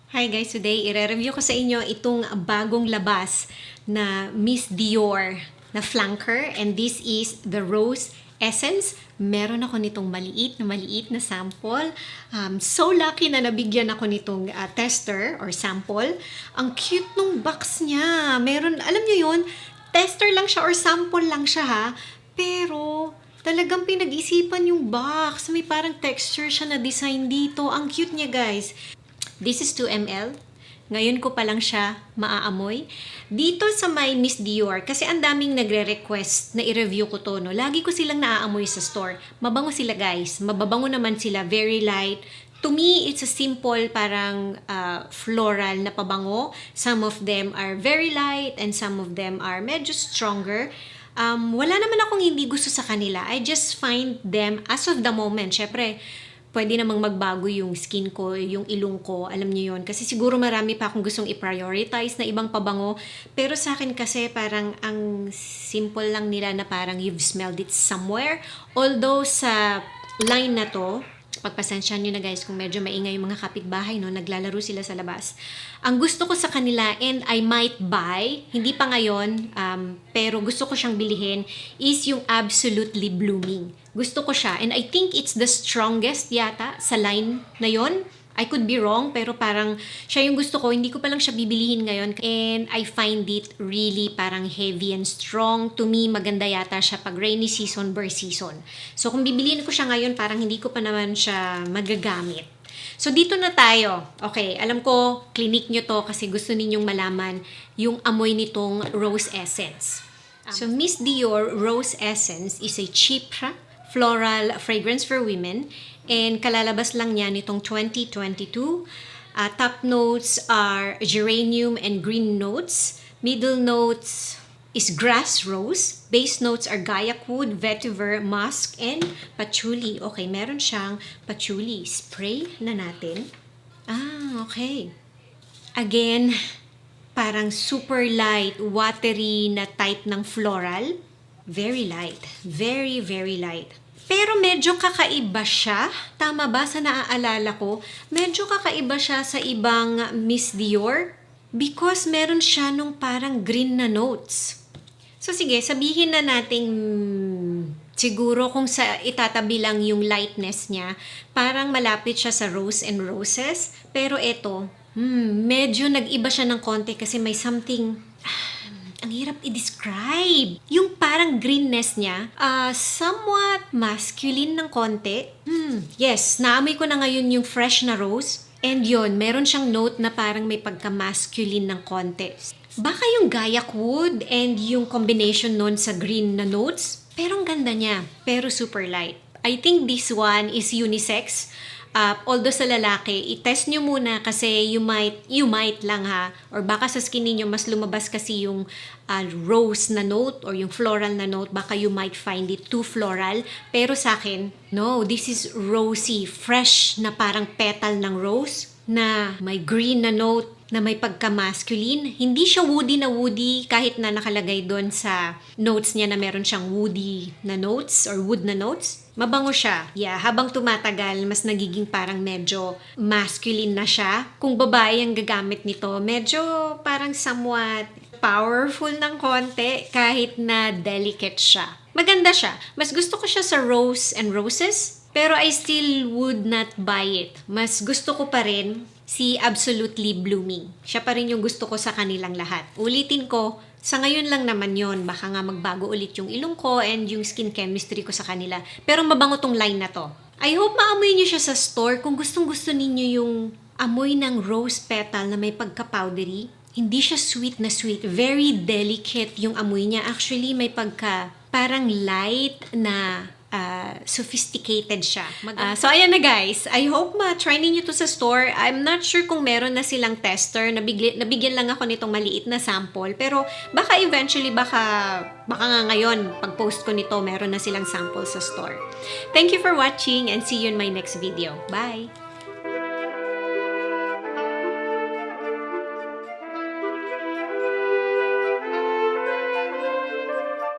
Hi guys, today i-review ko sa inyo itong bagong labas na Miss Dior na flanker, and this is the Rose Essence. Meron ako nitong maliit na sample. So lucky na nabigyan ako nitong tester or sample. Ang cute nung box niya. Meron, alam niyo yun, tester lang siya or sample lang siya ha. Pero talagang pinag-isipan yung box. May parang texture siya na design dito. Ang cute niya guys. This is 2 ml. Ngayon ko pa lang siya maaamoy. Dito sa my Miss Dior, kasi ang daming nagre-request na i-review ko to, no? Lagi ko silang naaamoy sa store. Mabango sila guys. Mababango naman sila. Very light. To me, it's a simple parang floral na pabango. Some of them are very light and some of them are medyo stronger. Wala naman akong hindi gusto sa kanila. I just find them, as of the moment, syempre, pwede namang magbago yung skin ko, yung ilong ko, alam niyo yun. Kasi siguro marami pa akong gustong i-prioritize na ibang pabango. Pero sa akin kasi parang ang simple lang nila na parang you've smelled it somewhere. Although sa line na to, pagpasensyahan nyo na guys kung medyo maingay yung mga kapitbahay, no? Naglalaro sila sa labas. Ang gusto ko sa kanila, and I might buy, hindi pa ngayon, pero gusto ko siyang bilihin, is yung Absolutely Blooming. Gusto ko siya, and I think it's the strongest yata sa line na yon. I could be wrong, pero parang siya yung gusto ko. Hindi ko pa lang siya bibilihin ngayon. And I find it really parang heavy and strong. To me, maganda yata siya pag rainy season, burst season. So kung bibilihin ko siya ngayon, parang hindi ko pa naman siya magagamit. So dito na tayo. Okay, alam ko, clinic nyo to kasi gusto ninyong malaman yung amoy nitong Rose Essence. So Miss Dior Rose Essence is a cheap floral fragrance for women. And kalalabas lang niya nitong 2022. Top notes are geranium and green notes. Middle notes is grass rose. Base notes are gaiac wood, vetiver, musk, and patchouli. Okay, meron siyang patchouli. Spray na natin. Okay. Again, parang super light, watery na type ng floral. Very light. Very, very light. Pero medyo kakaiba siya. Tama ba sa naaalala ko? Medyo kakaiba siya sa ibang Miss Dior because meron siya nung parang green na notes. So sige, sabihin na nating siguro kung sa itatabi lang yung lightness niya, parang malapit siya sa Rose and Roses. Pero eto, medyo nag-iba siya ng konti kasi may something... ang hirap i-describe. Yung parang greenness niya, somewhat masculine ng konti. Yes, naamoy ko na ngayon yung fresh na rose. And yun, meron siyang note na parang may pagka-masculine ng konti. Baka yung gaiac wood and yung combination nun sa green na notes. Pero ang ganda niya. Pero super light. I think this one is unisex. Although sa lalaki, i-test nyo muna kasi you might lang ha, or baka sa skin niyo mas lumabas kasi yung rose na note or yung floral na note, baka you might find it too floral. Pero sa akin, no, this is rosy, fresh na parang petal ng rose na may green na note, na may pagka-masculine. Hindi siya woody na woody kahit na nakalagay doon sa notes niya na meron siyang woody na notes or wood na notes. Mabango siya. Yeah, habang tumatagal, mas nagiging parang medyo masculine na siya. Kung babae ang gagamit nito, medyo parang somewhat powerful ng konti kahit na delicate siya. Maganda siya. Mas gusto ko siya sa Rose and Roses, pero I still would not buy it. Mas gusto ko pa rin si Absolutely Blooming. Siya pa rin yung gusto ko sa kanilang lahat. Ulitin ko, sa ngayon lang naman yon. Baka nga magbago ulit yung ilong ko and yung skin chemistry ko sa kanila. Pero mabango tong line na to. I hope maamoy niyo siya sa store kung gustong-gusto ninyo yung amoy ng rose petal na may pagka-powdery. Hindi siya sweet na sweet. Very delicate yung amoy niya. Actually, may pagka parang light na sophisticated siya. So, ayan na guys. I hope ma-try ninyo to sa store. I'm not sure kung meron na silang tester. Nabigyan lang ako nitong maliit na sample. Pero baka eventually, baka nga ngayon, pag-post ko nito, meron na silang sample sa store. Thank you for watching and see you in my next video. Bye!